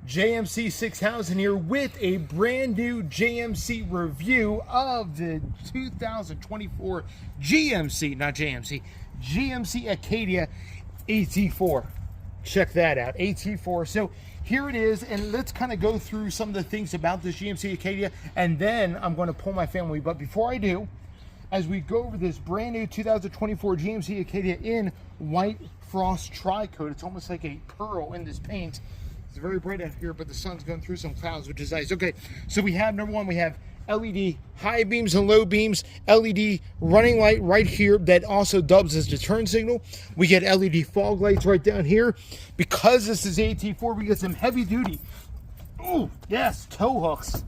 JMC6000 here with a brand new JMC review of the 2024 GMC Acadia AT4. Check that out, AT4. So here it is, and let's kind of go through some of the things about this GMC Acadia, and then I'm going to pull my family. But before I do, as we go over this brand new 2024 GMC Acadia in white frost tri-coat, it's almost like a pearl in this paint. It's very bright out here, but the sun's going through some clouds, which is nice. Okay, so we have, number one, we have LED high beams and low beams, LED running light right here that also dubs as the turn signal. We get LED fog lights right down here. Because this is AT4, we get some heavy duty, oh yes, tow hooks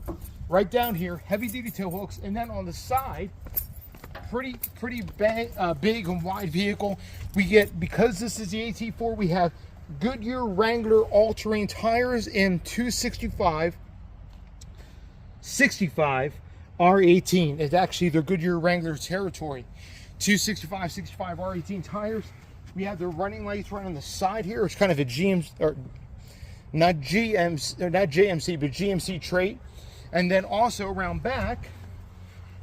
right down here, heavy duty tow hooks. And then on the side, pretty big and wide vehicle. We get, because this is the AT4, we have Goodyear Wrangler all-terrain tires in 265 R18. It's actually the Goodyear Wrangler territory. 265 R18 tires. We have the running lights right on the side here. It's kind of a GMC, or not JMC, but GMC trait. And then also around back,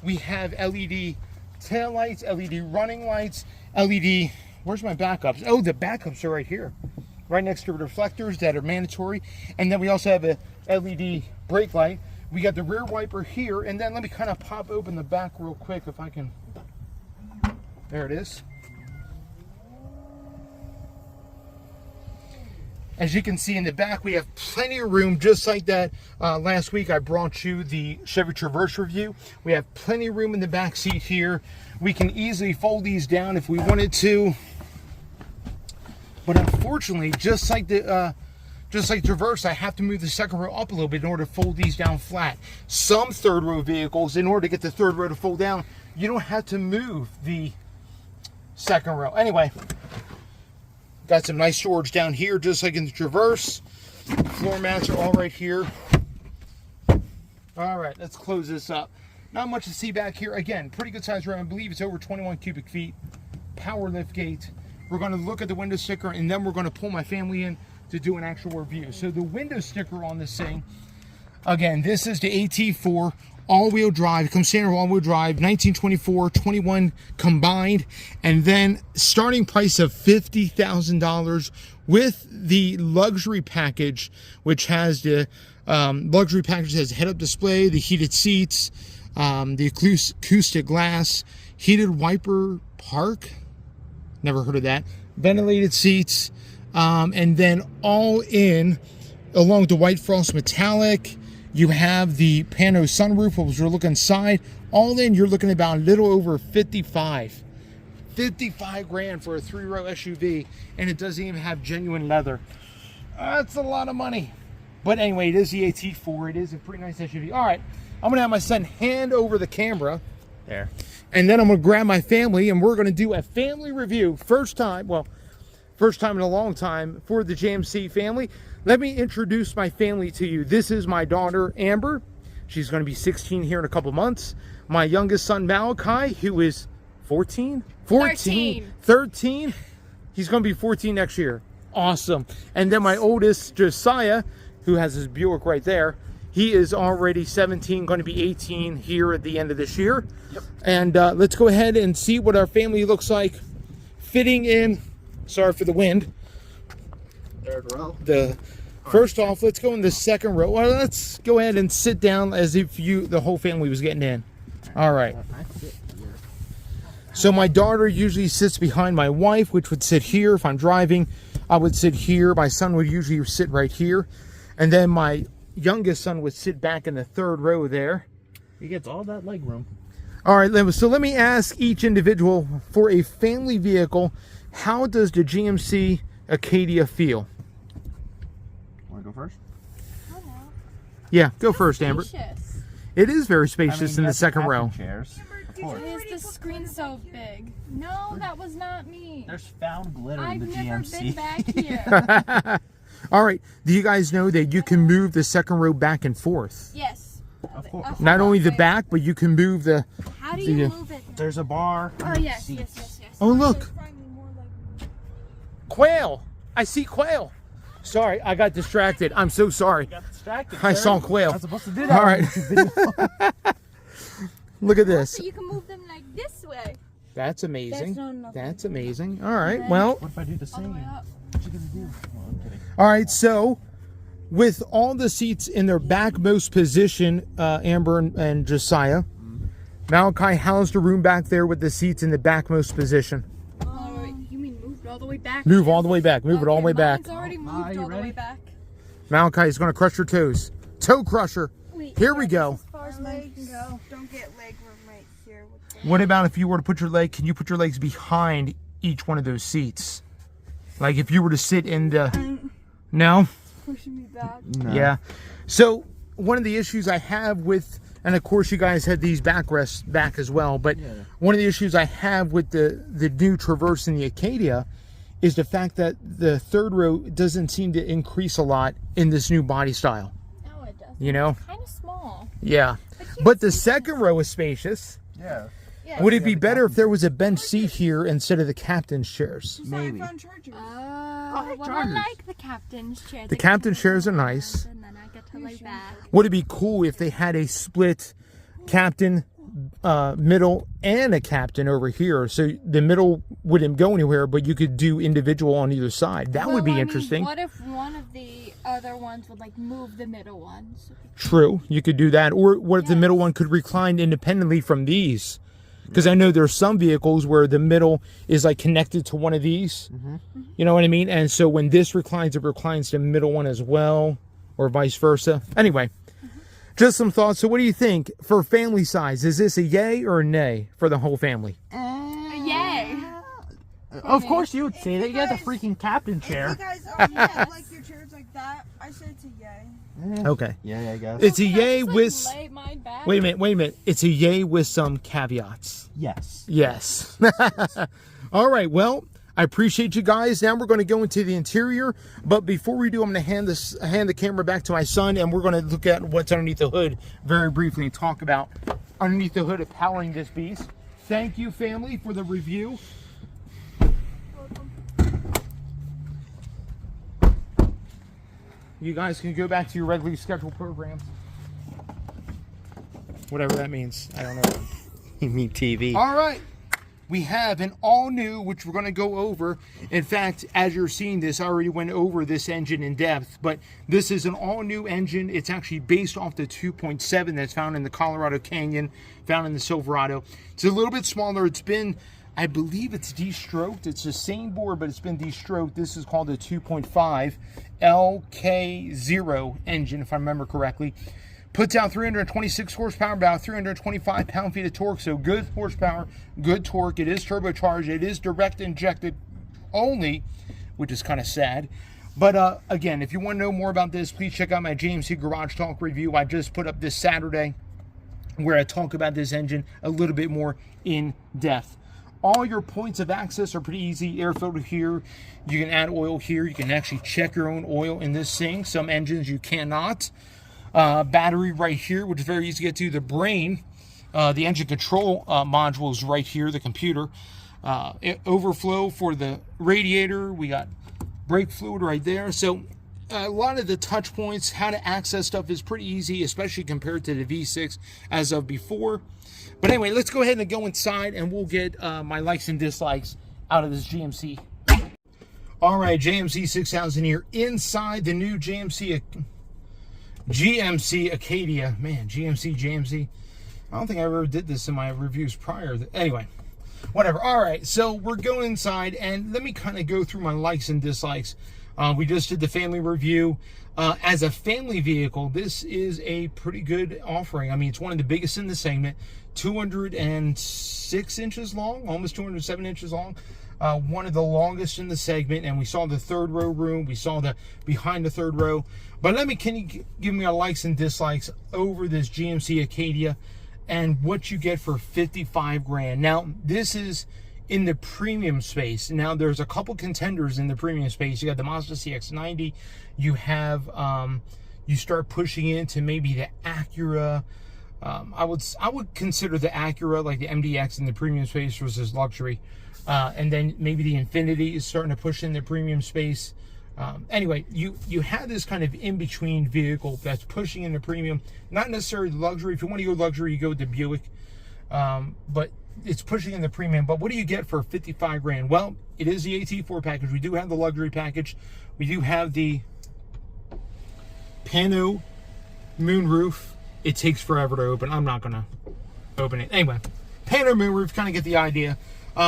we have LED tail lights, LED running lights, LED. Where's my backups? Oh, the backups are right here, right next to the reflectors that are mandatory. And then we also have a LED brake light. We got the rear wiper here, and then let me kind of pop open the back real quick if I can. There it is. As you can see in the back, we have plenty of room, just like that last week I brought you the Chevy Traverse review. We have plenty of room in the back seat here. We can easily fold these down if we wanted to. But unfortunately, just like Traverse, I have to move the second row up a little bit in order to fold these down flat. Some third row vehicles, in order to get the third row to fold down, you don't have to move the second row. Anyway, got some nice storage down here, just like in the Traverse. Floor mats are all right here. All right, let's close this up. Not much to see back here. Again, pretty good size room. I believe it's over 21 cubic feet. Power lift gate. We're going to look at the window sticker, and then we're going to pull my family in to do an actual review. So the window sticker on this thing, again, this is the AT4 all-wheel drive. It comes standard all-wheel drive, 1924, 21 combined, and then starting price of $50,000 with the luxury package, which has the luxury package has head-up display, the heated seats, the acoustic glass, heated wiper park. Never heard of that. Ventilated seats, and then all in, along with the white frost metallic, you have the pano sunroof, which we're looking inside. All in, you're looking about a little over 55 grand for a 3-row SUV, and it doesn't even have genuine leather. That's a lot of money. But anyway, it is the AT4. It is a pretty nice SUV. All right, I'm going to have my son hand over the camera there, and then I'm going to grab my family, and we're going to do a family review. First time in a long time for the JMC family. Let me introduce my family to you. This is my daughter, Amber. She's going to be 16 here in a couple months. My youngest son, Malachi, who is 13. He's going to be 14 next year. Awesome. And then my oldest, Josiah, who has his Buick right there. He is already 17, going to be 18 here at the end of this year. Yep. And let's go ahead and see what our family looks like fitting in. Sorry for the wind. Third row. First off, let's go in the second row. Well, let's go ahead and sit down as if the whole family was getting in. All right. So my daughter usually sits behind my wife, which would sit here. If I'm driving, I would sit here. My son would usually sit right here. And then my youngest son would sit back in the third row there. He gets all that leg room. All right, so let me ask each individual, for a family vehicle, how does the GMC Acadia feel? Want to go first? Oh, no. Yeah, go first, Amber. Spacious. It is very spacious in the second row. Chairs. Why is the screen so big? No, that was not me. There's found glitter in the GMC. I've never been back here. All right, do you guys know that you can move the second row back and forth? Yes. Of course. Not only the back, but you can move the... How do you move it? There's a bar. Oh, yes. Oh, look. Quail. I see quail. Sorry, I got distracted. I'm so sorry. Got distracted. I saw quail. Not supposed to do that. All right. Look at this. So you can move them like this way. That's amazing. That's not nothing. That's amazing. All right. Well, What if I do the All the same? way up. What you gonna do? Oh, I'm kidding. all right. So, with all the seats in their backmost position, Amber and Josiah, Malachi, how's the room back there with the seats in the backmost position? You mean moved all the way back? Move all the way back. Move it all the way back. Mine's already moved you all the way ready? back. Malachi is going to crush your toes. Toe crusher. Wait, Here we go. As far as mine can go. Don't get leg room right here. With the... What about if you were to put your leg, can you put your legs behind each one of those seats? Like if you were to sit in the, no? Pushing me back. No. Yeah. So one of the issues I have with, and of course you guys had these backrests back as well, but Yeah. one of the issues I have with the new Traverse and the Acadia is the fact that the third row doesn't seem to increase a lot in this new body style. No, it doesn't. You know? Kind of small. Yeah. But the second row is spacious. Yeah. Yeah. Would it be better if there was a bench seat here instead of the captain's chairs? Maybe. I found chargers. Well, I chargers. like the captain's chair. The captain's chairs are nice. And then I get to lay back. Would it be cool if they had a split captain, middle, and a captain over here? So the middle wouldn't go anywhere, but you could do individual on either side. That would Well, be I mean, interesting. what if one of the other ones would like move the middle ones? True, you could do that. Or what if the Yes. middle one could recline independently from these? Because I know there's some vehicles where the middle is like connected to one of these. You know what I mean? And so when this reclines, it reclines the middle one as well, or vice versa. Anyway, just some thoughts. So what do you think for family size? Is this a yay or a nay for the whole family? Yay! Of course you would say that. You got the freaking captain If chair. you guys already have like your chairs like that, I said it's a yay. Okay. Yeah, I guess. It's a Can I yay just, like, with... lay mine back? Wait a minute. It's a yay with some caveats. Yes. Yes. All right. Well, I appreciate you guys. Now we're going to go into the interior. But before we do, I'm going to hand the camera back to my son, and we're going to look at what's underneath the hood very briefly and talk about underneath the hood of powering this beast. Thank you, family, for the review. You guys can go back to your regularly scheduled programs. Whatever that means. I don't know. You mean TV? All right. We have an all new, which we're going to go over. In fact, as you're seeing this, I already went over this engine in depth, but this is an all new engine. It's actually based off the 2.7 that's found in the Colorado Canyon, found in the Silverado. It's a little bit smaller. It's been, I believe it's de-stroked. It's the same board, but it's been de-stroked. This is called a 2.5 LK0 engine, if I remember correctly. Puts out 326 horsepower, about 325 pound-feet of torque, so good horsepower, good torque. It is turbocharged. It is direct injected only, which is kind of sad. But again, if you want to know more about this, please check out my GMC Garage Talk review I just put up this Saturday, where I talk about this engine a little bit more in depth. All your points of access are pretty easy. Air filter here. You can add oil here. You can actually check your own oil in this thing. Some engines you cannot. Battery right here, which is very easy to get to. The brain, the engine control module is right here, the computer. Overflow for the radiator. We got brake fluid right there. So a lot of the touch points, how to access stuff is pretty easy, especially compared to the V6 as of before. But anyway, let's go ahead and go inside and we'll get my likes and dislikes out of this GMC. All right, GMC 6000 here inside the new GMC Acadia. Man, GMC. I don't think I ever did this in my reviews prior. Anyway, whatever. All right, so we're going inside, and let me kind of go through my likes and dislikes. We just did the family review. As a family vehicle, this is a pretty good offering. I mean, it's one of the biggest in the segment. 206 inches long, almost 207 inches long. One of the longest in the segment, and we saw the third row room. We saw the behind the third row. But can you give me our likes and dislikes over this GMC Acadia and what you get for 55 grand? Now, this is in the premium space. Now, there's a couple contenders in the premium space. You got the Mazda CX-90. You have, you start pushing into maybe the Acura. I would consider the Acura, like the MDX, in the premium space versus luxury. And then maybe the Infiniti is starting to push in the premium space Anyway, you have this kind of in-between vehicle that's pushing into premium, not necessarily luxury. If you want to go luxury, you go with the Buick, but it's pushing in the premium. But what do you get for 55 grand? Well, it is the AT4 package. We do have the luxury package. We do have the pano moonroof. It takes forever to open. I'm not gonna open it anyway. Pano moonroof, kind of get the idea.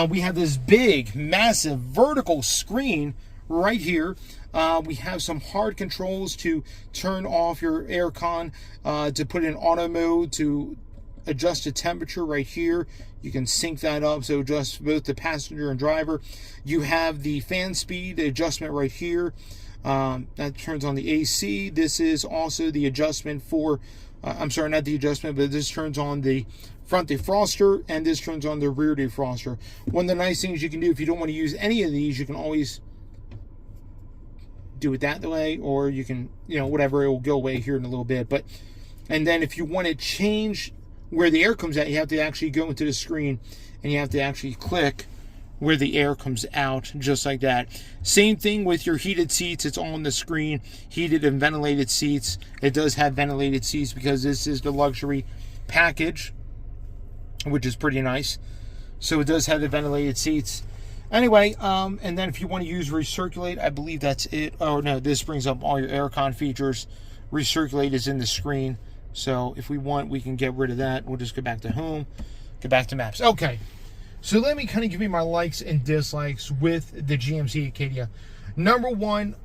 We have this big, massive vertical screen right here. We have some hard controls to turn off your aircon, to put in auto mode, to adjust the temperature right here. You can sync that up so adjusts both the passenger and driver. You have the fan speed adjustment right here. That turns on the AC. This is also the adjustment for, I'm sorry, not the adjustment, but this turns on the front defroster, and this turns on the rear defroster. One of the nice things you can do if you don't want to use any of these, you can always do it that way, or you can, whatever, it will go away here in a little bit. But, and then if you want to change where the air comes out, you have to actually go into the screen and you have to actually click where the air comes out, just like that. Same thing with your heated seats. It's all on the screen. Heated and ventilated seats. It does have ventilated seats because this is the luxury package, which is pretty nice. So it does have the ventilated seats. Anyway, and then if you want to use recirculate, I believe that's it. Oh no, this brings up all your aircon features. Recirculate is in the screen. So if we want, we can get rid of that. We'll just go back to home, go back to maps. Okay, so let me kind of give you my likes and dislikes with the GMC Acadia. Number one,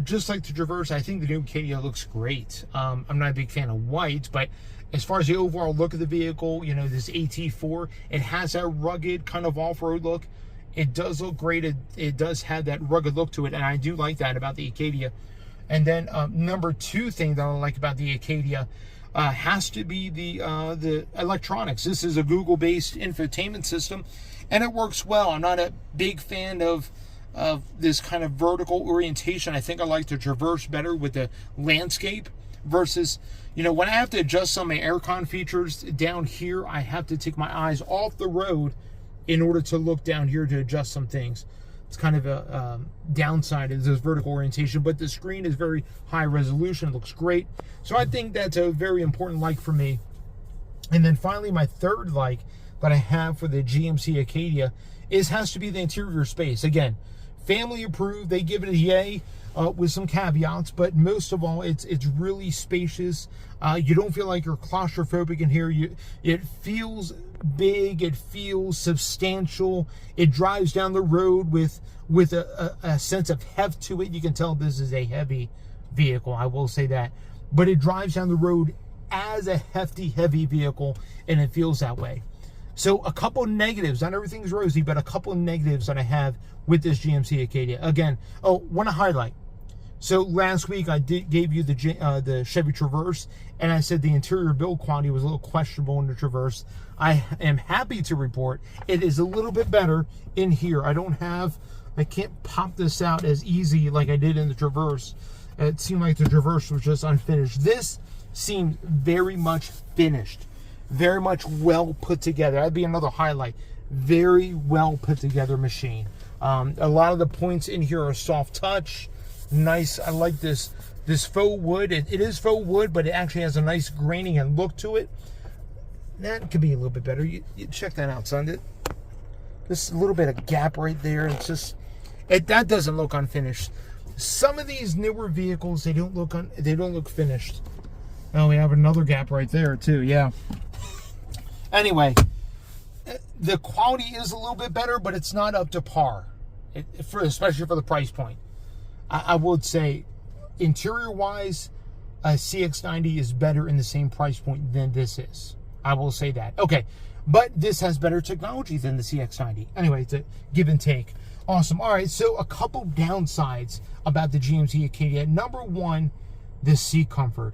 just like the Traverse, I think the new Acadia looks great. I'm not a big fan of white, but as far as the overall look of the vehicle, this AT4, it has that rugged kind of off-road look. It does look great. It does have that rugged look to it, and I do like that about the Acadia. And then number two thing that I like about the Acadia has to be the electronics. This is a Google-based infotainment system, and it works well. I'm not a big fan of this kind of vertical orientation. I think I like the Traverse better with the landscape versus, when I have to adjust some of my aircon features down here, I have to take my eyes off the road in order to look down here to adjust some things. It's kind of a downside of this vertical orientation, but the screen is very high resolution. It looks great. So I think that's a very important like for me. And then finally, my third like that I have for the GMC Acadia has to be the interior space. Again, family approved. They give it a yay with some caveats, but most of all, it's really spacious. You don't feel like you're claustrophobic in here. It feels big. It feels substantial. It drives down the road with a sense of heft to it. You can tell this is a heavy vehicle, I will say that. But it drives down the road as a hefty, heavy vehicle, and it feels that way. So a couple negatives, not everything's rosy, but a couple negatives that I have with this GMC Acadia. Again, want to highlight. So last week I gave you the Chevy Traverse, and I said the interior build quality was a little questionable in the Traverse. I am happy to report it is a little bit better in here. I can't pop this out as easy like I did in the Traverse. It seemed like the Traverse was just unfinished. This seemed very much finished, very much well put together. That'd be another highlight. Very well put together machine. A lot of the points in here are soft touch. Nice. I like this faux wood. It is faux wood, but it actually has a nice graining and look to it. That could be a little bit better. You check that out, son. This a little bit of gap right there. It's just that doesn't look unfinished. Some of these newer vehicles, they don't look finished. Oh, we have another gap right there too. Yeah. Anyway, the quality is a little bit better, but it's not up to par, especially for the price point. I would say, interior-wise, a CX-90 is better in the same price point than this is. I will say that. Okay, but this has better technology than the CX-90. Anyway, it's a give and take. Awesome. All right, so a couple downsides about the GMC Acadia. Number one, the seat comfort.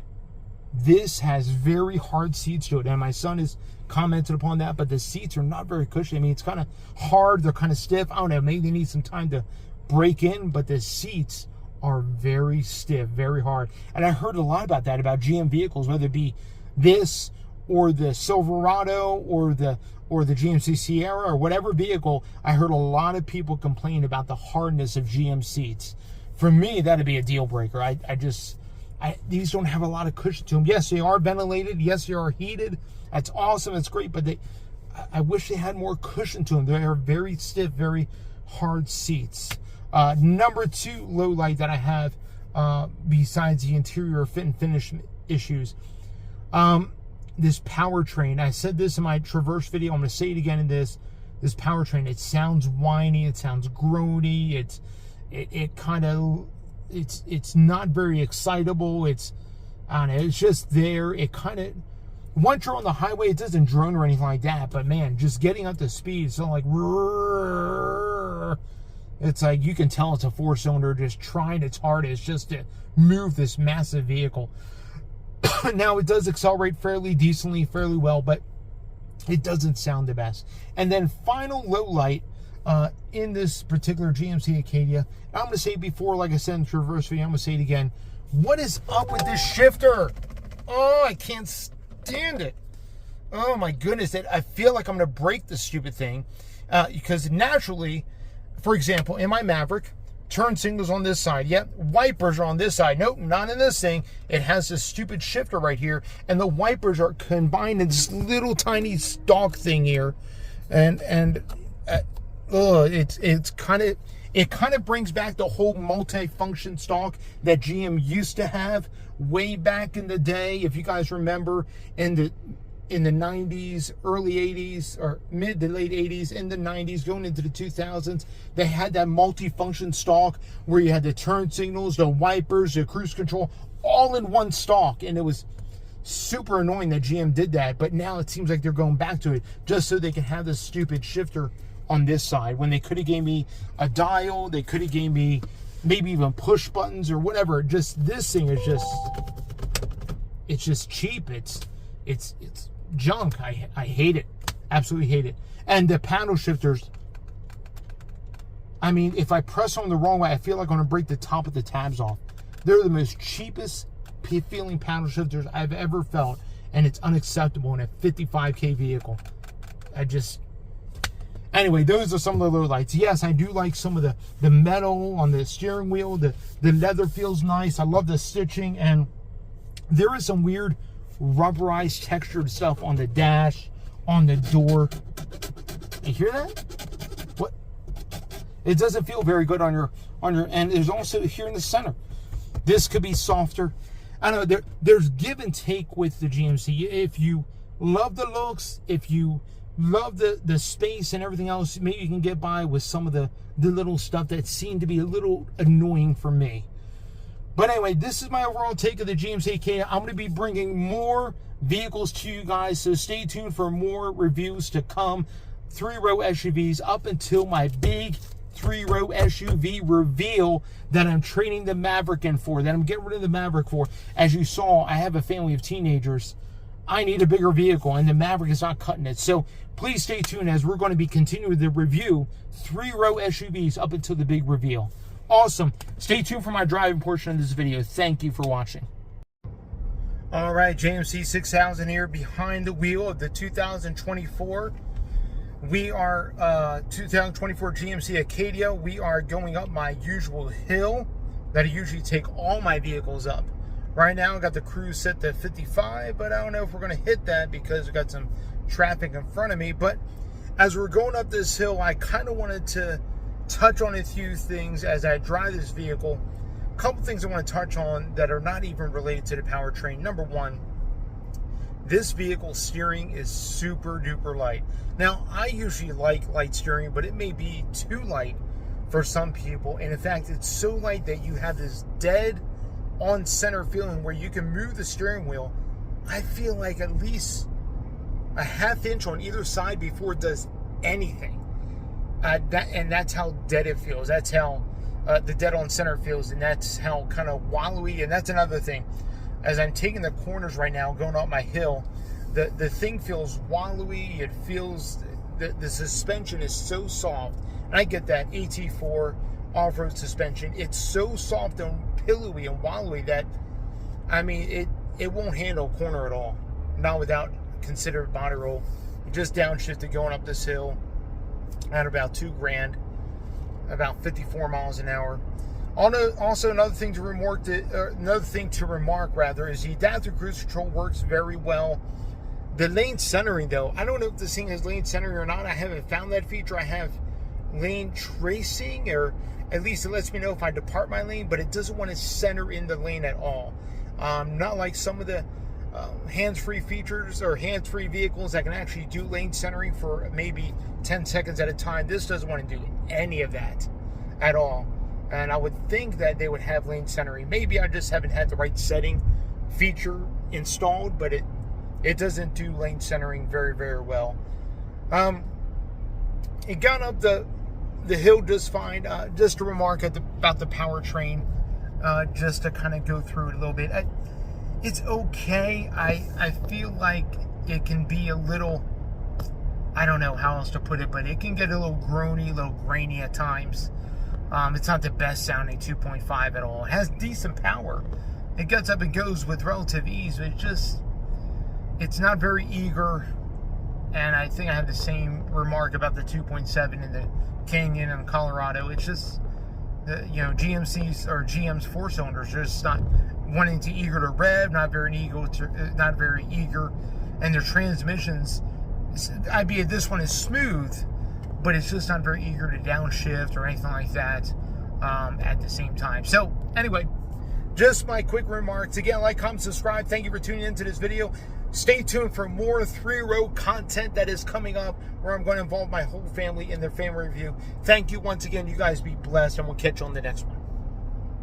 This has very hard seats to it, and my son has commented upon that, but the seats are not very cushiony. I mean, it's kind of hard. They're kind of stiff. I don't know. Maybe they need some time to break in, but the seats are very stiff, very hard. And I heard a lot about that, about GM vehicles, whether it be this or the Silverado or the GMC Sierra or whatever vehicle. I heard a lot of people complain about the hardness of GM seats. For me, that'd be a deal breaker. These don't have a lot of cushion to them. Yes, they are ventilated. Yes, they are heated. That's awesome. It's great, but I wish they had more cushion to them. They are very stiff, very hard seats. Number 2 low light that I have, besides the interior fit and finish issues, this powertrain. I said this in my Traverse video. I'm going to say it again in this powertrain. It sounds whiny. It sounds groany. It's not very excitable. I don't know, it's just there. It kind of, once you're on the highway, it doesn't drone or anything like that, but man, just getting up to speed, so like, it's like, you can tell it's a 4-cylinder just trying its hardest just to move this massive vehicle. Now, it does accelerate fairly decently, fairly well, but it doesn't sound the best. And then final low light, in this particular GMC Acadia, I'm going to say it before, like I said in the Traverse video, I'm going to say it again. What is up with this shifter? Oh, I can't stand it. Oh my goodness, I feel like I'm going to break this stupid thing. Because naturally, for example, in my Maverick, turn signals on this side. Yep, wipers are on this side. Nope, not in this thing. It has this stupid shifter right here, and the wipers are combined in this little tiny stalk thing here. It kind of brings back the whole multi-function stalk that GM used to have way back in the day. If you guys remember, in the 90s, early 80s, or mid to late 80s, in the 90s, going into the 2000s, they had that multi-function stalk where you had the turn signals, the wipers, the cruise control, all in one stalk, and it was super annoying that GM did that. But now it seems like they're going back to it just so they can have this stupid shifter on this side, when they could have gave me a dial, they could have gave me maybe even push buttons or whatever. Just this thing is just cheap. It's junk. I hate it. Absolutely hate it. And the paddle shifters, I mean, if I press on the wrong way, I feel like I'm going to break the top of the tabs off. They're the most cheapest feeling paddle shifters I've ever felt, and it's unacceptable in a 55K vehicle. Anyway, those are some of the low lights. Yes, I do like some of the metal on the steering wheel. The leather feels nice. I love the stitching, and there is some weird rubberized textured stuff on the dash, on the door. You hear that? What? It doesn't feel very good on your and there's also here in the center. This could be softer. I don't know, there's give and take with the GMC. If you love the looks, if you love the space and everything else, maybe you can get by with some of the little stuff that seemed to be a little annoying for me. But anyway, this is my overall take of the GMC Acadia. I'm going to be bringing more vehicles to you guys, so stay tuned for more reviews to come. 3-row SUVs up until my big 3-row SUV reveal that I'm trading the Maverick in for, that I'm getting rid of the Maverick for. As you saw, I have a family of teenagers. I need a bigger vehicle, and the Maverick is not cutting it. So please stay tuned, as we're going to be continuing the review 3-row SUVs up until the big reveal. Awesome. Stay tuned for my driving portion of this video. Thank you for watching. All right, JMC6000 here behind the wheel of the 2024. We are 2024 GMC Acadia. We are going up my usual hill that I usually take all my vehicles up. Right now, I got the cruise set to 55, but I don't know if we're going to hit that because we got some traffic in front of me. But as we're going up this hill, I kind of wanted to touch on a few things as I drive this vehicle. A couple things I want to touch on that are not even related to the powertrain. Number one, this vehicle's steering is super duper light. Now, I usually like light steering, but it may be too light for some people. And in fact, it's so light that you have this dead on center feeling where you can move the steering wheel, I feel like at least a half inch on either side before it does anything. And that's how dead it feels. That's how the dead on center feels, and that's how kind of wallowy. And that's another thing. As I'm taking the corners right now, going up my hill, the thing feels wallowy. It feels, the suspension is so soft. And I get that AT4 off-road suspension. It's so soft and pillowy and wallowy that, I mean, it won't handle a corner at all. Not without considered body roll. Just downshifted going up this hill at about $2,000, about 54 miles an hour. Also, another thing to remark is the adaptive cruise control works very well. The lane centering, though, I don't know if this thing has lane centering or not. I haven't found that feature. I have lane tracing, or at least it lets me know if I depart my lane, but it doesn't want to center in the lane at all. Not like some of the hands-free features or hands-free vehicles that can actually do lane centering for maybe 10 seconds at a time. This doesn't want to do any of that at all. And I would think that they would have lane centering. Maybe I just haven't had the right setting feature installed, but it doesn't do lane centering very, very well. It got up the hill just fine. Just a remark about the powertrain, just to kind of go through it a little bit. It's okay. I feel like it can be a little, I don't know how else to put it, but it can get a little groany, a little grainy at times. It's not the best sounding 2.5 at all. It has decent power. It gets up and goes with relative ease, but it's not very eager. And I think I have the same remark about the 2.7 in the Canyon and Colorado. It's just, GMC's or GM's 4-cylinders are just not wanting to eager to rev, not very eager, and their transmissions, albeit this one is smooth, but it's just not very eager to downshift or anything like that at the same time. So anyway, just my quick remarks. Again, like, comment, subscribe. Thank you for tuning into this video. Stay tuned for more 3-row content that is coming up, where I'm going to involve my whole family in their family review. Thank you once again. You guys be blessed, and we'll catch you on the next one.